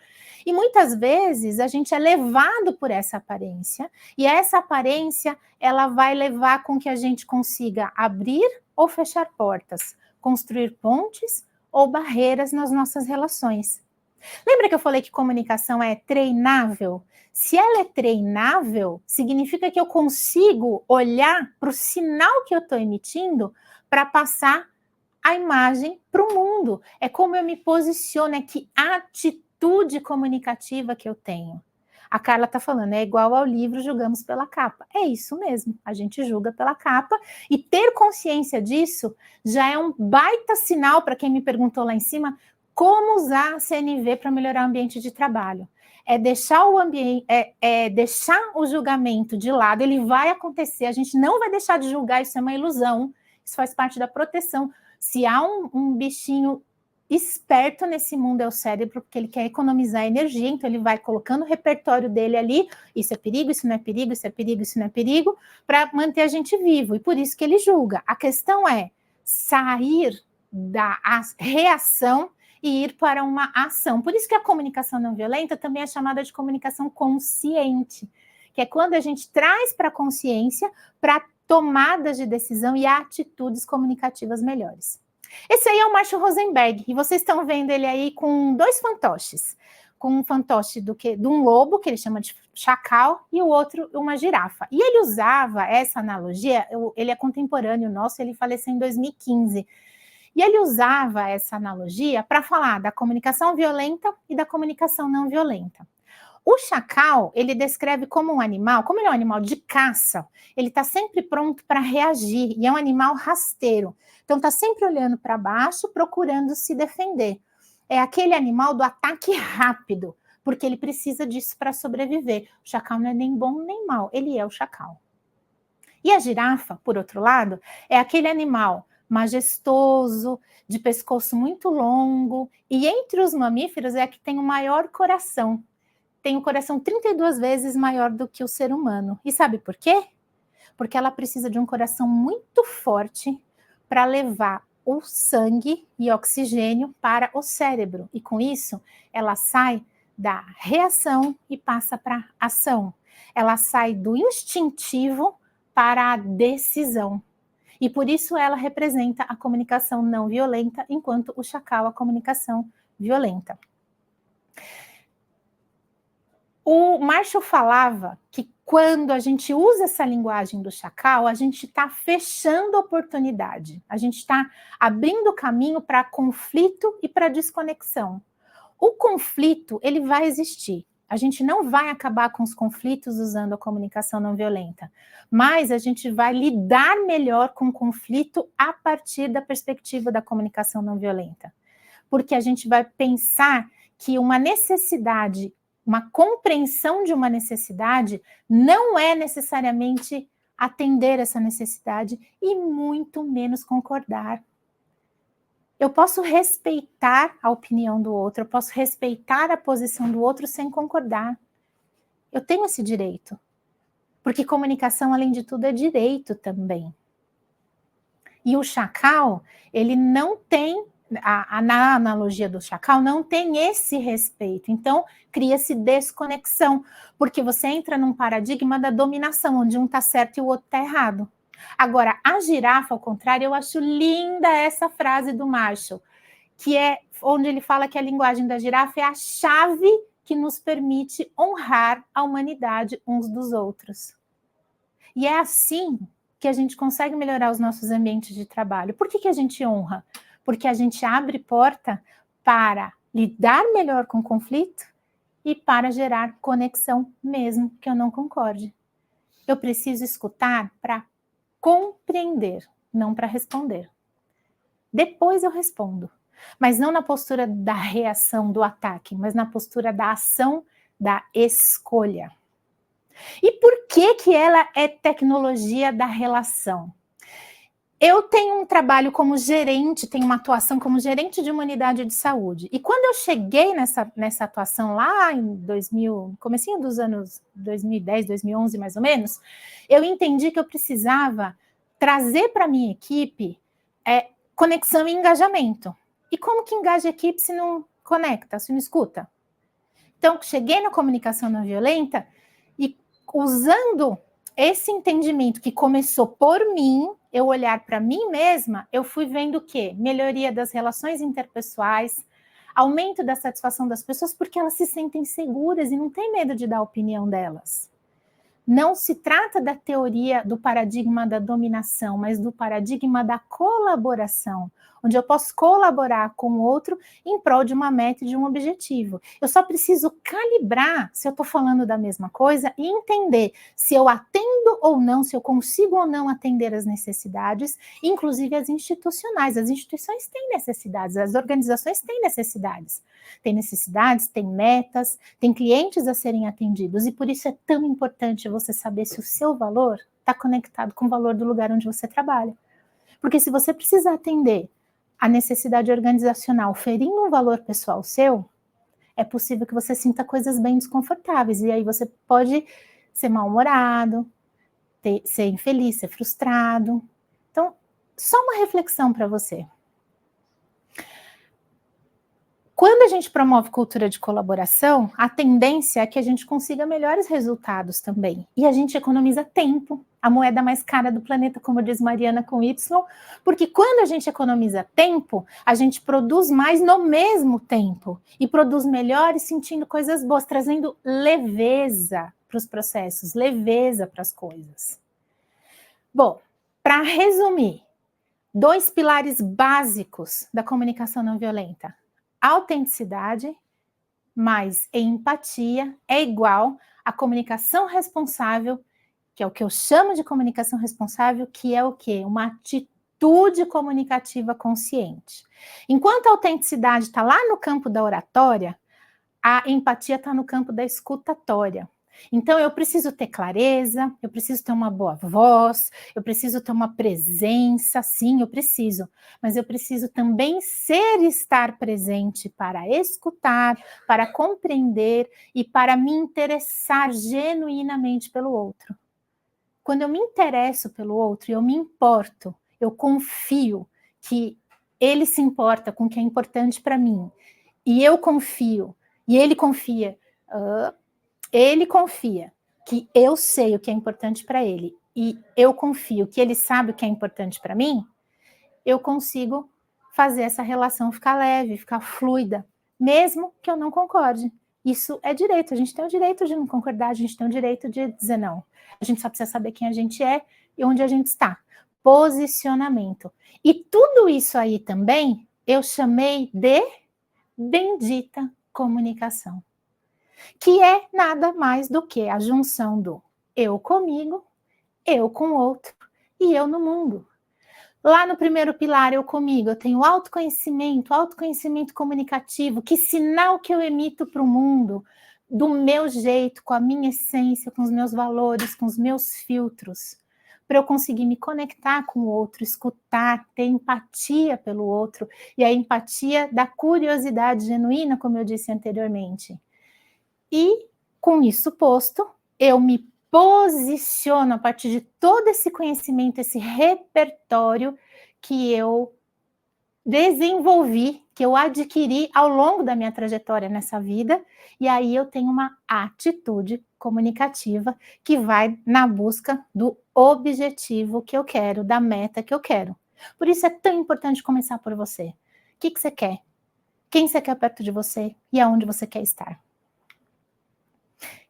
E muitas vezes a gente é levado por essa aparência, e essa aparência ela vai levar com que a gente consiga abrir ou fechar portas, construir pontes ou barreiras nas nossas relações. Lembra que eu falei que comunicação é treinável? Se ela é treinável, significa que eu consigo olhar para o sinal que eu estou emitindo para passar a imagem para o mundo. É como eu me posiciono, é que atitude comunicativa que eu tenho. A Carla está falando, é igual ao livro Julgamos pela Capa. É isso mesmo, a gente julga pela capa, e ter consciência disso já é um baita sinal para quem me perguntou lá em cima como usar a CNV para melhorar o ambiente de trabalho. É deixar o ambiente, deixar o julgamento de lado, ele vai acontecer, a gente não vai deixar de julgar, isso é uma ilusão, isso faz parte da proteção. Se há um bichinho esperto nesse mundo é o cérebro, porque ele quer economizar energia, então ele vai colocando o repertório dele ali, isso é perigo, isso não é perigo, isso é perigo, isso não é perigo, para manter a gente vivo, e por isso que ele julga. A questão é sair da reação e ir para uma ação. Por isso que a comunicação não violenta também é chamada de comunicação consciente, que é quando a gente traz para a consciência para tomadas de decisão e atitudes comunicativas melhores. Esse aí é o Marshall Rosenberg, e vocês estão vendo ele aí com dois fantoches. Com um fantoche de um lobo, que ele chama de chacal, e o outro uma girafa. E ele usava essa analogia, ele é contemporâneo nosso, ele faleceu em 2015. E ele usava essa analogia para falar da comunicação violenta e da comunicação não violenta. O chacal, ele descreve como um animal, como ele é um animal de caça, ele está sempre pronto para reagir, e é um animal rasteiro. Então, está sempre olhando para baixo, procurando se defender. É aquele animal do ataque rápido, porque ele precisa disso para sobreviver. O chacal não é nem bom nem mal, ele é o chacal. E a girafa, por outro lado, é aquele animal majestoso, de pescoço muito longo, e entre os mamíferos é a que tem o maior coração. Tem o coração 32 vezes maior do que o ser humano. E sabe por quê? Porque ela precisa de um coração muito forte para levar o sangue e oxigênio para o cérebro. E com isso, ela sai da reação e passa para a ação. Ela sai do instintivo para a decisão. E por isso ela representa a comunicação não violenta, enquanto o chacal a comunicação violenta. O Marshall falava que quando a gente usa essa linguagem do chacal, a gente está fechando oportunidade, a gente está abrindo caminho para conflito e para desconexão. O conflito, ele vai existir. A gente não vai acabar com os conflitos usando a comunicação não violenta, mas a gente vai lidar melhor com o conflito a partir da perspectiva da comunicação não violenta. Porque a gente vai pensar que uma necessidade, uma compreensão de uma necessidade, não é necessariamente atender essa necessidade e muito menos concordar. Eu posso respeitar a opinião do outro, eu posso respeitar a posição do outro sem concordar. Eu tenho esse direito. Porque comunicação, além de tudo, é direito também. E o chacal, ele não tem, na analogia do chacal, não tem esse respeito. Então, cria-se desconexão, porque você entra num paradigma da dominação, onde um está certo e o outro está errado. Agora, a girafa, ao contrário, eu acho linda essa frase do Marshall, que é onde ele fala que a linguagem da girafa é a chave que nos permite honrar a humanidade uns dos outros. E é assim que a gente consegue melhorar os nossos ambientes de trabalho. Por que a gente honra? Porque a gente abre porta para lidar melhor com o conflito e para gerar conexão, mesmo que eu não concorde. Eu preciso escutar para compreender, não para responder. Depois eu respondo, mas não na postura da reação, do ataque, mas na postura da ação, da escolha. E por que ela é tecnologia da relação? Eu tenho um trabalho como gerente, tenho uma atuação como gerente de uma unidade de saúde. E quando eu cheguei nessa atuação lá em 2000, comecinho dos anos 2010, 2011 mais ou menos, eu entendi que eu precisava trazer para a minha equipe conexão e engajamento. E como que engaja a equipe se não conecta, se não escuta? Então, cheguei na comunicação não violenta e usando esse entendimento que começou por mim, eu olhar para mim mesma, eu fui vendo o quê? Melhoria das relações interpessoais, aumento da satisfação das pessoas, porque elas se sentem seguras e não têm medo de dar a opinião delas. Não se trata da teoria do paradigma da dominação, mas do paradigma da colaboração, onde eu posso colaborar com o outro em prol de uma meta e de um objetivo. Eu só preciso calibrar se eu estou falando da mesma coisa e entender se eu atendo ou não, se eu consigo ou não atender as necessidades, inclusive as institucionais. As instituições têm necessidades, as organizações têm necessidades. Tem necessidades, tem metas, tem clientes a serem atendidos, e por isso é tão importante você saber se o seu valor está conectado com o valor do lugar onde você trabalha. Porque se você precisa atender a necessidade organizacional ferindo um valor pessoal seu, é possível que você sinta coisas bem desconfortáveis, e aí você pode ser mal-humorado, ser infeliz, ser frustrado. Então, só uma reflexão para você. Quando a gente promove cultura de colaboração, a tendência é que a gente consiga melhores resultados também. E a gente economiza tempo, a moeda mais cara do planeta, como diz Mariana com Y, porque quando a gente economiza tempo, a gente produz mais no mesmo tempo. E produz melhor e sentindo coisas boas, trazendo leveza para os processos, leveza para as coisas. Bom, para resumir, 2 pilares básicos da comunicação não violenta. Autenticidade mais empatia é igual a comunicação responsável, que é o que eu chamo de comunicação responsável, que é o quê? Uma atitude comunicativa consciente. Enquanto a autenticidade está lá no campo da oratória, a empatia está no campo da escutatória. Então, eu preciso ter clareza, eu preciso ter uma boa voz, eu preciso ter uma presença, sim, eu preciso. Mas eu preciso também estar presente para escutar, para compreender e para me interessar genuinamente pelo outro. Quando eu me interesso pelo outro e eu me importo, eu confio que ele se importa com o que é importante para mim, e eu confio, e ele confia... Ele confia que eu sei o que é importante para ele e eu confio que ele sabe o que é importante para mim, eu consigo fazer essa relação ficar leve, ficar fluida, mesmo que eu não concorde. Isso é direito, a gente tem o direito de não concordar, a gente tem o direito de dizer não. A gente só precisa saber quem a gente é e onde a gente está. Posicionamento. E tudo isso aí também eu chamei de bendita comunicação. que é nada mais do que a junção do eu comigo, eu com o outro e eu no mundo. Lá no primeiro pilar, eu comigo, eu tenho autoconhecimento comunicativo, que sinal que eu emito para o mundo, do meu jeito, com a minha essência, com os meus valores, com os meus filtros, para eu conseguir me conectar com o outro, escutar, ter empatia pelo outro, e a empatia da curiosidade genuína, como eu disse anteriormente. E, com isso posto, eu me posiciono a partir de todo esse conhecimento, esse repertório que eu desenvolvi, que eu adquiri ao longo da minha trajetória nessa vida, e aí eu tenho uma atitude comunicativa que vai na busca do objetivo que eu quero, da meta que eu quero. Por isso é tão importante começar por você. O que você quer? Quem você quer perto de você? E aonde você quer estar?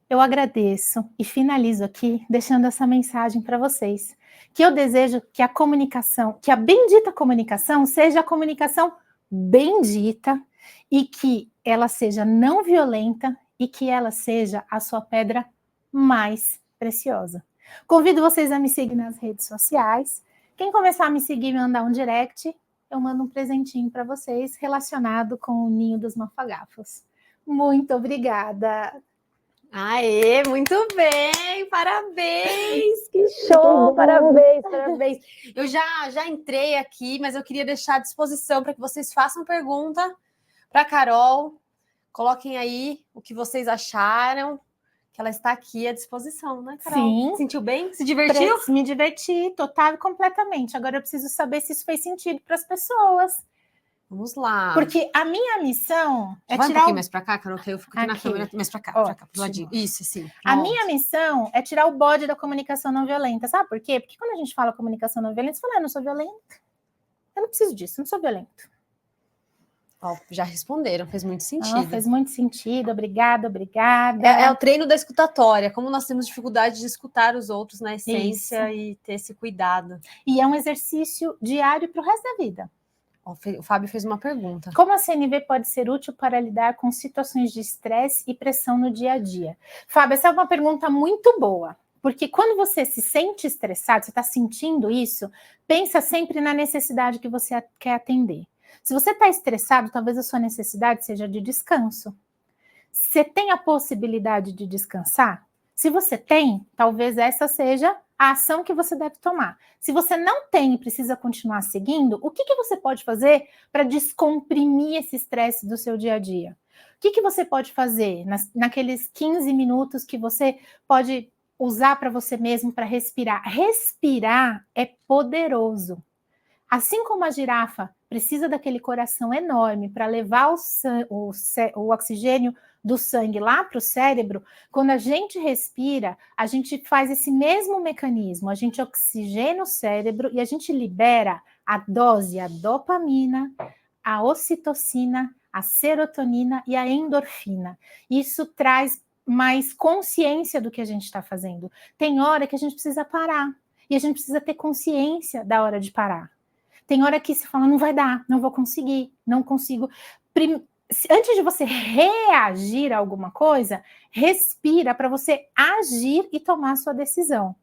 Eu agradeço e finalizo aqui deixando essa mensagem para vocês, que eu desejo que a comunicação, que a bendita comunicação seja a comunicação bendita e que ela seja não violenta e que ela seja a sua pedra mais preciosa. Convido vocês a me seguir nas redes sociais. Quem começar a me seguir e me mandar um direct, eu mando um presentinho para vocês relacionado com o Ninho dos Mafagafos. Muito obrigada! Aê, muito bem, parabéns, que show, parabéns. Eu já entrei aqui, mas eu queria deixar à disposição para que vocês façam pergunta para a Carol, coloquem aí o que vocês acharam, que ela está aqui à disposição, né, Carol? Sim. Sentiu bem? Se divertiu? Me diverti, total e completamente. Agora eu preciso saber se isso fez sentido para as pessoas. Vamos lá. Porque a minha missão é Vai tirar um pouquinho mais para cá, Carol, que eu fico aqui na câmera, mais para cá, pro ladinho. Isso, sim. A minha missão é tirar o bode da comunicação não violenta. Sabe por quê? Porque quando a gente fala comunicação não violenta, você fala, eu não sou violenta. Eu não preciso disso, eu não sou violento. Ó, já responderam, fez muito sentido. Fez muito sentido, obrigada. É o treino da escutatória, como nós temos dificuldade de escutar os outros na essência e ter esse cuidado. E é um exercício diário para o resto da vida. O Fábio fez uma pergunta. Como a CNV pode ser útil para lidar com situações de estresse e pressão no dia a dia? Fábio, essa é uma pergunta muito boa, porque quando você se sente estressado, você está sentindo isso, pensa sempre na necessidade que você quer atender. Se você está estressado, talvez a sua necessidade seja de descanso. Você tem a possibilidade de descansar? Se você tem, talvez essa seja a ação que você deve tomar. Se você não tem e precisa continuar seguindo, o que você pode fazer para descomprimir esse estresse do seu dia a dia? O que você pode fazer naqueles 15 minutos que você pode usar para você mesmo para respirar? Respirar é poderoso. Assim como a girafa precisa daquele coração enorme para levar o oxigênio do sangue lá para o cérebro, quando a gente respira, a gente faz esse mesmo mecanismo, a gente oxigena o cérebro e a gente libera a dose, a dopamina, a ocitocina, a serotonina e a endorfina. Isso traz mais consciência do que a gente está fazendo. Tem hora que a gente precisa parar e a gente precisa ter consciência da hora de parar. Tem hora que se fala, não vai dar, não vou conseguir, não consigo. Antes de você reagir a alguma coisa, respira para você agir e tomar a sua decisão.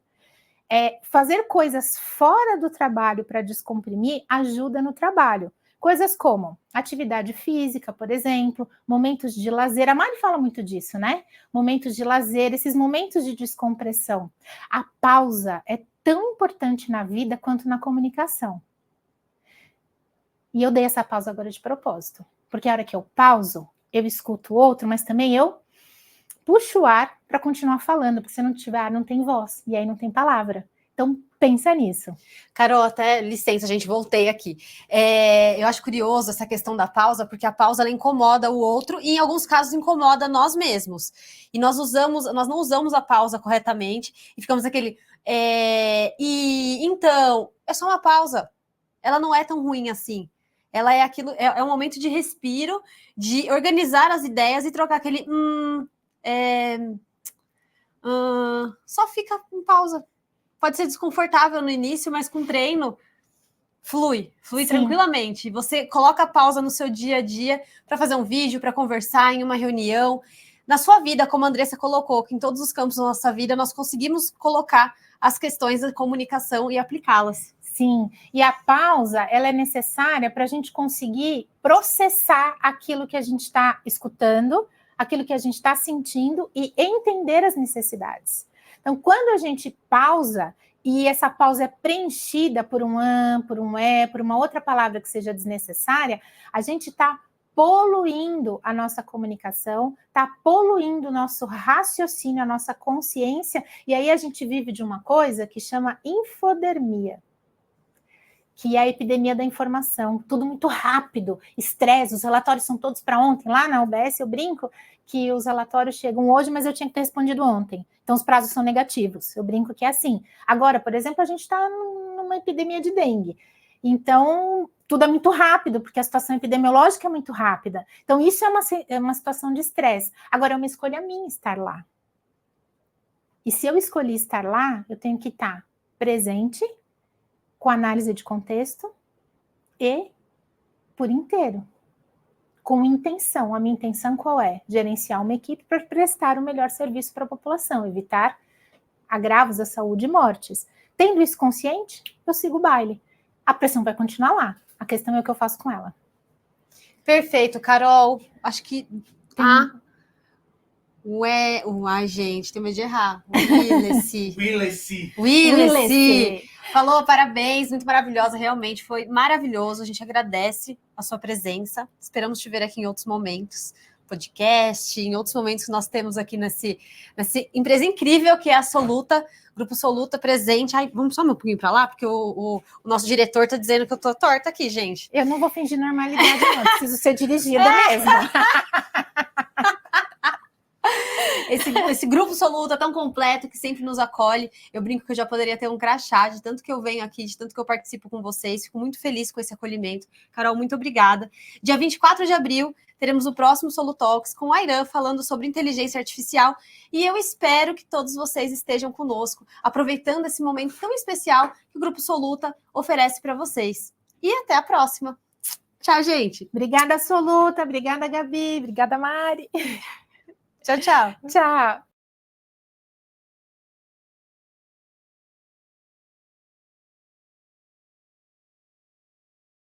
Fazer coisas fora do trabalho para descomprimir ajuda no trabalho. Coisas como atividade física, por exemplo, momentos de lazer. A Mari fala muito disso, né? Momentos de lazer, esses momentos de descompressão. A pausa é tão importante na vida quanto na comunicação. E eu dei essa pausa agora de propósito. Porque a hora que eu pauso, eu escuto o outro, mas também eu puxo o ar para continuar falando, porque se não tiver ar, não tem voz, e aí não tem palavra. Então, pensa nisso. Carol, até licença, gente, voltei aqui. Eu acho curioso essa questão da pausa, porque a pausa ela incomoda o outro e, em alguns casos, incomoda nós mesmos. E nós não usamos a pausa corretamente e ficamos aquele. Então, é só uma pausa. Ela não é tão ruim assim. Ela é aquilo, é um momento de respiro, de organizar as ideias e trocar aquele só fica em pausa. Pode ser desconfortável no início, mas com treino flui tranquilamente. Você coloca a pausa no seu dia a dia para fazer um vídeo, para conversar em uma reunião. na sua vida, como a Andressa colocou, que em todos os campos da nossa vida nós conseguimos colocar as questões da comunicação e aplicá-las. Sim, e a pausa, ela é necessária para a gente conseguir processar aquilo que a gente está escutando, aquilo que a gente está sentindo e entender as necessidades. Então, quando a gente pausa, e essa pausa é preenchida por um por um por uma outra palavra que seja desnecessária, a gente está poluindo a nossa comunicação, está poluindo o nosso raciocínio, a nossa consciência, e aí a gente vive de uma coisa que chama infodermia, que é a epidemia da informação, tudo muito rápido, estresse, os relatórios são todos para ontem. Lá na UBS eu brinco que os relatórios chegam hoje, mas eu tinha que ter respondido ontem. Então os prazos são negativos, eu brinco que é assim. Agora, por exemplo, a gente está numa epidemia de dengue, então tudo é muito rápido, porque a situação epidemiológica é muito rápida. Então isso é uma situação de estresse. Agora é uma escolha minha estar lá. E se eu escolhi estar lá, eu tenho que estar presente, com análise de contexto e por inteiro, com intenção. A minha intenção qual é? Gerenciar uma equipe para prestar o melhor serviço para a população, evitar agravos da saúde e mortes. Tendo isso consciente, eu sigo o baile. A pressão vai continuar lá. A questão é o que eu faço com ela. Perfeito, Carol. Acho que... Ai, gente, tem medo de errar. Willessi. Falou, parabéns, muito maravilhosa, realmente foi maravilhoso. A gente agradece a sua presença. Esperamos te ver aqui em outros momentos, podcast, em outros momentos que nós temos aqui nessa empresa incrível que é a Soluta, Grupo Soluta presente. Ai, vamos só um pouquinho para lá, porque o nosso diretor está dizendo que eu tô torta aqui, gente. Eu não vou fingir normalidade, não. Preciso ser dirigida mesmo. Esse grupo Soluta tão completo que sempre nos acolhe. Eu brinco que eu já poderia ter um crachá de tanto que eu venho aqui, de tanto que eu participo com vocês. Fico muito feliz com esse acolhimento. Carol, muito obrigada. Dia 24 de abril, teremos o próximo Solutalks com a Irã falando sobre inteligência artificial. E eu espero que todos vocês estejam conosco, aproveitando esse momento tão especial que o Grupo Soluta oferece para vocês. E até a próxima. Tchau, gente. Obrigada, Soluta. Obrigada, Gabi. Obrigada, Mari. Tchau, tchau. Tchau.